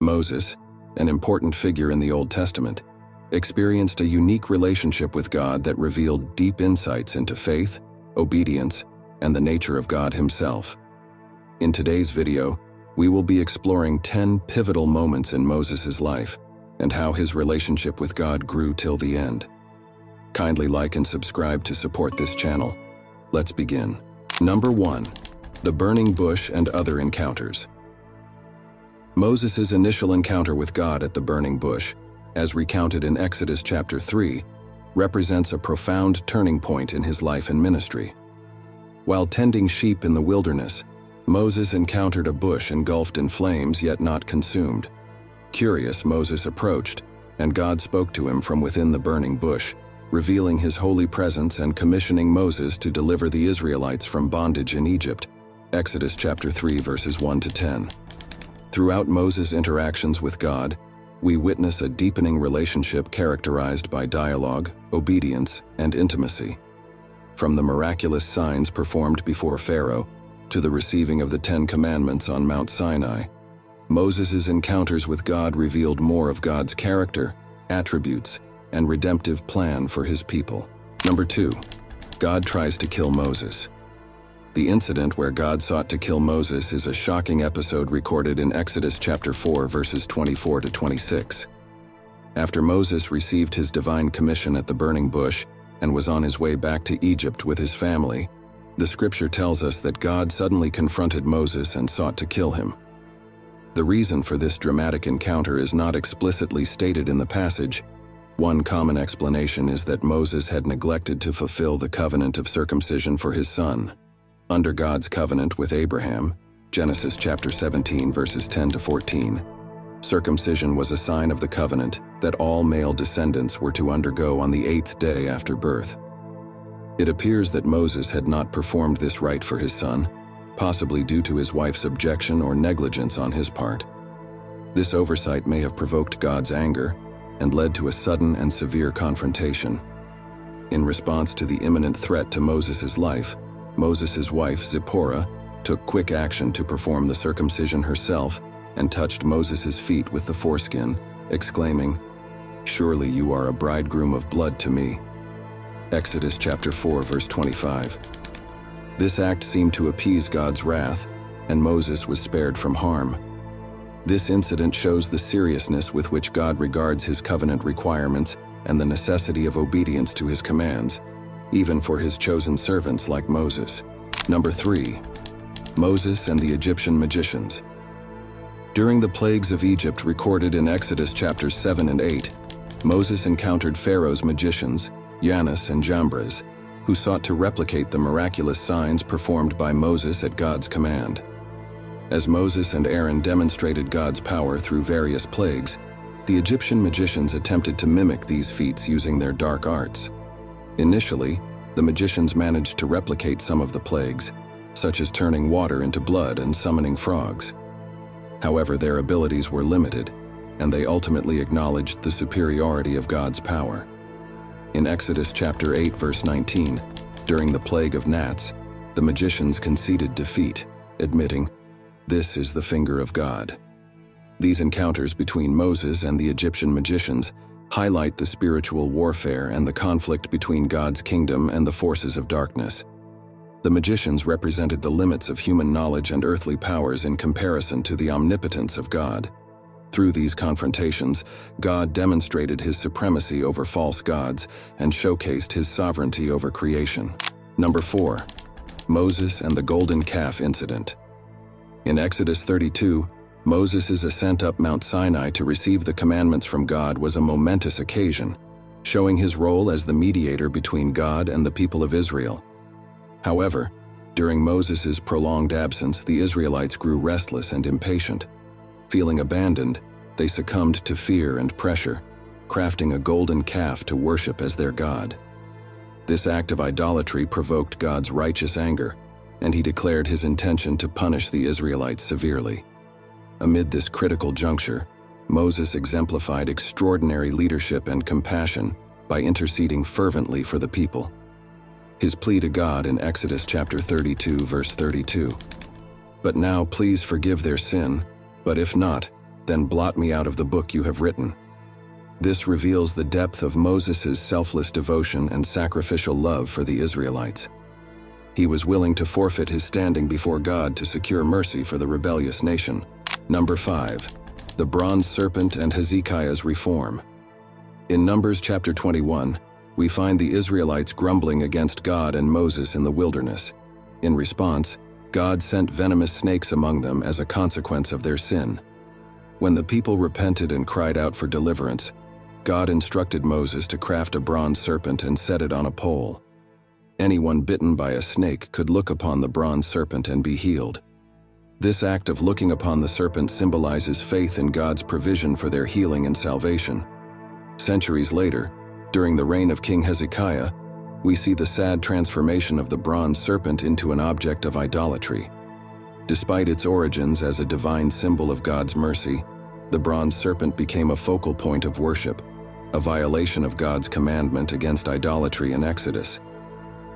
Moses, an important figure in the Old Testament, experienced a unique relationship with God that revealed deep insights into faith, obedience, and the nature of God Himself. In today's video, we will be exploring 10 pivotal moments in Moses' life and how his relationship with God grew till the end. Kindly like and subscribe to support this channel. Let's begin. Number 1. The burning bush and other encounters. Moses' initial encounter with God at the burning bush, as recounted in Exodus chapter 3, represents a profound turning point in his life and ministry. While tending sheep in the wilderness, Moses encountered a bush engulfed in flames yet not consumed. Curious, Moses approached, and God spoke to him from within the burning bush, revealing His holy presence and commissioning Moses to deliver the Israelites from bondage in Egypt. Exodus chapter 3 verses 1 to 10. Throughout Moses' interactions with God, we witness a deepening relationship characterized by dialogue, obedience, and intimacy. From the miraculous signs performed before Pharaoh to the receiving of the 10 Commandments on Mount Sinai, Moses' encounters with God revealed more of God's character, attributes, and redemptive plan for His people. Number 2. God tries to kill Moses. The incident where God sought to kill Moses is a shocking episode recorded in Exodus chapter 4 verses 24 to 26. After Moses received his divine commission at the burning bush and was on his way back to Egypt with his family, the scripture tells us that God suddenly confronted Moses and sought to kill him. The reason for this dramatic encounter is not explicitly stated in the passage. One common explanation is that Moses had neglected to fulfill the covenant of circumcision for his son. Under God's covenant with Abraham, Genesis chapter 17 verses 10 to 14, circumcision was a sign of the covenant that all male descendants were to undergo on the 8th day after birth. It appears that Moses had not performed this rite for his son, possibly due to his wife's objection or negligence on his part. This oversight may have provoked God's anger and led to a sudden and severe confrontation. In response to the imminent threat to Moses' life, Moses' wife, Zipporah, took quick action to perform the circumcision herself and touched Moses' feet with the foreskin, exclaiming, "Surely you are a bridegroom of blood to me." Exodus chapter 4 verse 25. This act seemed to appease God's wrath, and Moses was spared from harm. This incident shows the seriousness with which God regards His covenant requirements and the necessity of obedience to His commands, even for His chosen servants like Moses. Number 3. Moses and the Egyptian magicians. During the plagues of Egypt recorded in Exodus chapters 7 and 8, Moses encountered Pharaoh's magicians, Jannes and Jambres, who sought to replicate the miraculous signs performed by Moses at God's command. As Moses and Aaron demonstrated God's power through various plagues, the Egyptian magicians attempted to mimic these feats using their dark arts. Initially, the magicians managed to replicate some of the plagues, such as turning water into blood and summoning frogs. However, their abilities were limited, and they ultimately acknowledged the superiority of God's power. In Exodus chapter 8 verse 19, during the plague of gnats, the magicians conceded defeat, admitting, "This is the finger of God." These encounters between Moses and the Egyptian magicians highlight the spiritual warfare and the conflict between God's kingdom and the forces of darkness. The magicians represented the limits of human knowledge and earthly powers in comparison to the omnipotence of God. Through these confrontations, God demonstrated His supremacy over false gods and showcased His sovereignty over creation. Number 4. Moses and the golden calf incident. In Exodus 32, Moses' ascent up Mount Sinai to receive the commandments from God was a momentous occasion, showing his role as the mediator between God and the people of Israel. However, during Moses' prolonged absence, the Israelites grew restless and impatient. Feeling abandoned, they succumbed to fear and pressure, crafting a golden calf to worship as their god. This act of idolatry provoked God's righteous anger, and He declared His intention to punish the Israelites severely. Amid this critical juncture, Moses exemplified extraordinary leadership and compassion by interceding fervently for the people. His plea to God in Exodus chapter 32 verse 32, "But now please forgive their sin, but if not, then blot me out of the book you have written." This reveals the depth of Moses' selfless devotion and sacrificial love for the Israelites. He was willing to forfeit his standing before God to secure mercy for the rebellious nation. Number 5. The bronze serpent and Hezekiah's reform. In Numbers chapter 21, we find the Israelites grumbling against God and Moses in the wilderness. In response, God sent venomous snakes among them as a consequence of their sin. When the people repented and cried out for deliverance, God instructed Moses to craft a bronze serpent and set it on a pole. Anyone bitten by a snake could look upon the bronze serpent and be healed. This act of looking upon the serpent symbolizes faith in God's provision for their healing and salvation. Centuries later, during the reign of King Hezekiah, we see the sad transformation of the bronze serpent into an object of idolatry. Despite its origins as a divine symbol of God's mercy, the bronze serpent became a focal point of worship, a violation of God's commandment against idolatry in Exodus.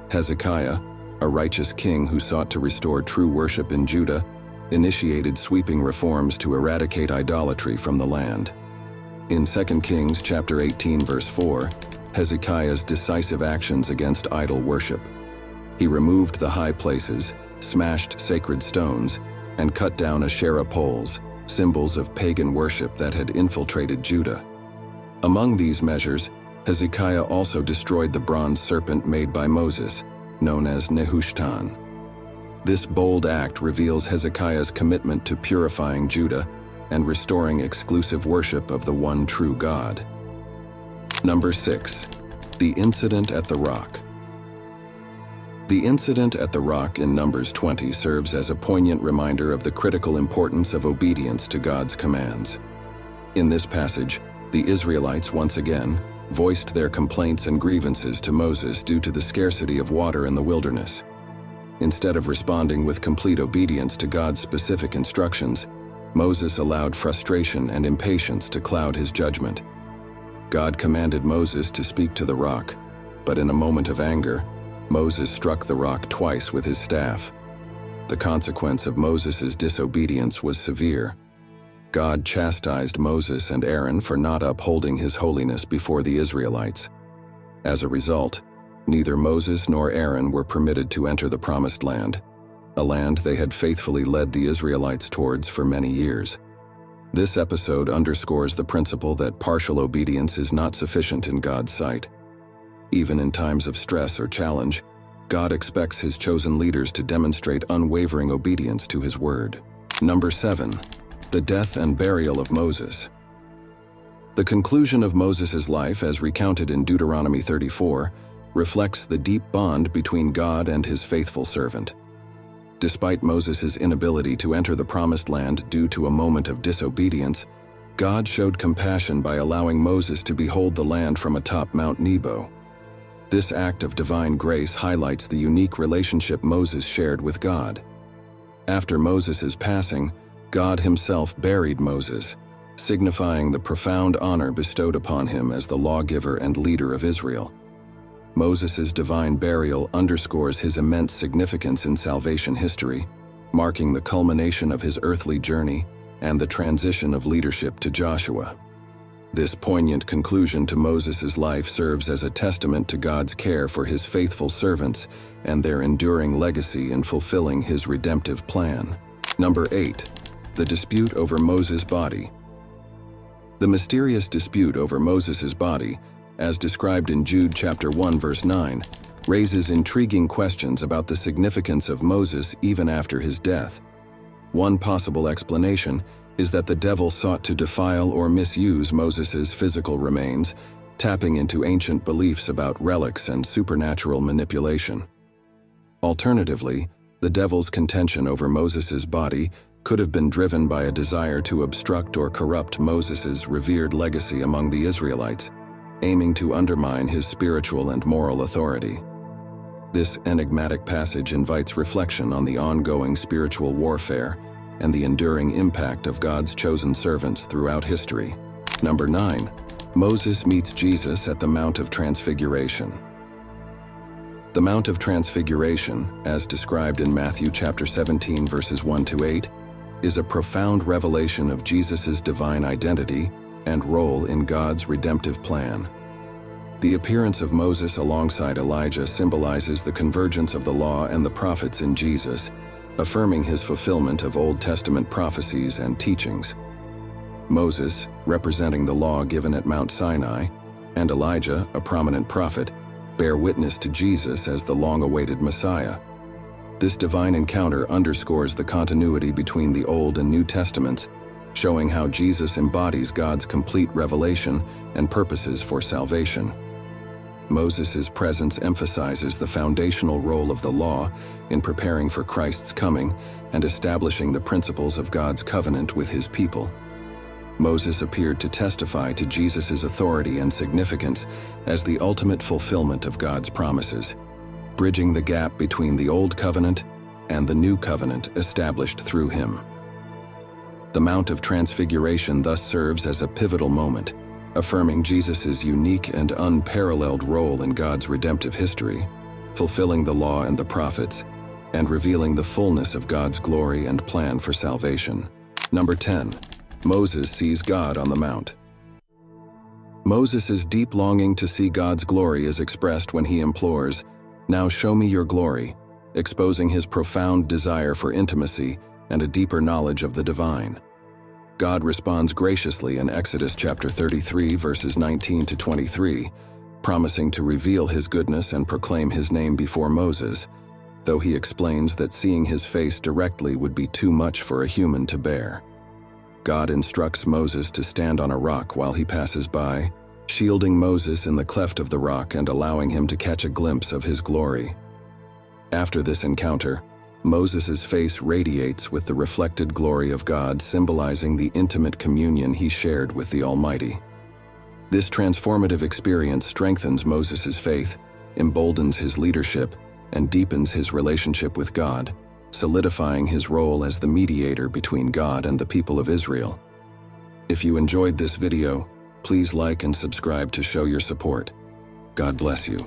Hezekiah, a righteous king who sought to restore true worship in Judah, initiated sweeping reforms to eradicate idolatry from the land. In 2 Kings chapter 18 verse 4, Hezekiah's decisive actions against idol worship. He removed the high places, smashed sacred stones, and cut down Asherah poles, symbols of pagan worship that had infiltrated Judah. Among these measures, Hezekiah also destroyed the bronze serpent made by Moses, known as Nehushtan. This bold act reveals Hezekiah's commitment to purifying Judah and restoring exclusive worship of the one true God. Number 6. The incident at the rock. The incident at the rock in Numbers 20 serves as a poignant reminder of the critical importance of obedience to God's commands. In this passage, the Israelites once again voiced their complaints and grievances to Moses due to the scarcity of water in the wilderness. Instead of responding with complete obedience to God's specific instructions, Moses allowed frustration and impatience to cloud his judgment. God commanded Moses to speak to the rock, but in a moment of anger, Moses struck the rock twice with his staff. The consequence of Moses' disobedience was severe. God chastised Moses and Aaron for not upholding his holiness before the Israelites. As a result, neither Moses nor Aaron were permitted to enter the Promised Land, a land they had faithfully led the Israelites towards for many years. This episode underscores the principle that partial obedience is not sufficient in God's sight. Even in times of stress or challenge, God expects His chosen leaders to demonstrate unwavering obedience to His word. Number 7. The death and burial of Moses. The conclusion of Moses' life, as recounted in Deuteronomy 34, reflects the deep bond between God and His faithful servant. Despite Moses' inability to enter the Promised Land due to a moment of disobedience, God showed compassion by allowing Moses to behold the land from atop Mount Nebo. This act of divine grace highlights the unique relationship Moses shared with God. After Moses' passing, God Himself buried Moses, signifying the profound honor bestowed upon him as the lawgiver and leader of Israel. Moses' divine burial underscores his immense significance in salvation history, marking the culmination of his earthly journey and the transition of leadership to Joshua. This poignant conclusion to Moses' life serves as a testament to God's care for His faithful servants and their enduring legacy in fulfilling His redemptive plan. Number 8. The dispute over Moses' body. The mysterious dispute over Moses' body, as described in Jude chapter 1 verse 9, raises intriguing questions about the significance of Moses even after his death. One possible explanation is that the devil sought to defile or misuse Moses' physical remains, tapping into ancient beliefs about relics and supernatural manipulation. Alternatively, the devil's contention over Moses' body could have been driven by a desire to obstruct or corrupt Moses' revered legacy among the Israelites, aiming to undermine his spiritual and moral authority. This enigmatic passage invites reflection on the ongoing spiritual warfare and the enduring impact of God's chosen servants throughout history. Number 9. Moses meets Jesus at the Mount of Transfiguration. The Mount of Transfiguration, as described in Matthew chapter 17 verses 1 to 8, is a profound revelation of Jesus' divine identity and role in God's redemptive plan. The appearance of Moses alongside Elijah symbolizes the convergence of the law and the prophets in Jesus, affirming his fulfillment of Old Testament prophecies and teachings. Moses, representing the law given at Mount Sinai, and Elijah, a prominent prophet, bear witness to Jesus as the long-awaited Messiah. This divine encounter underscores the continuity between the Old and New Testaments, showing how Jesus embodies God's complete revelation and purposes for salvation. Moses' presence emphasizes the foundational role of the law in preparing for Christ's coming and establishing the principles of God's covenant with his people. Moses appeared to testify to Jesus' authority and significance as the ultimate fulfillment of God's promises, bridging the gap between the Old Covenant and the New Covenant established through him. The Mount of Transfiguration thus serves as a pivotal moment, affirming Jesus' unique and unparalleled role in God's redemptive history, fulfilling the law and the prophets, and revealing the fullness of God's glory and plan for salvation. Number 10. Moses sees God on the Mount. Moses' deep longing to see God's glory is expressed when he implores, "Now show me your glory," exposing his profound desire for intimacy and a deeper knowledge of the divine. God responds graciously in Exodus chapter 33, verses 19 to 23, promising to reveal his goodness and proclaim his name before Moses, though he explains that seeing his face directly would be too much for a human to bear. God instructs Moses to stand on a rock while he passes by, shielding Moses in the cleft of the rock and allowing him to catch a glimpse of his glory. After this encounter, Moses' face radiates with the reflected glory of God, symbolizing the intimate communion he shared with the Almighty. This transformative experience strengthens Moses' faith, emboldens his leadership, and deepens his relationship with God, solidifying his role as the mediator between God and the people of Israel. If you enjoyed this video, please like and subscribe to show your support. God bless you.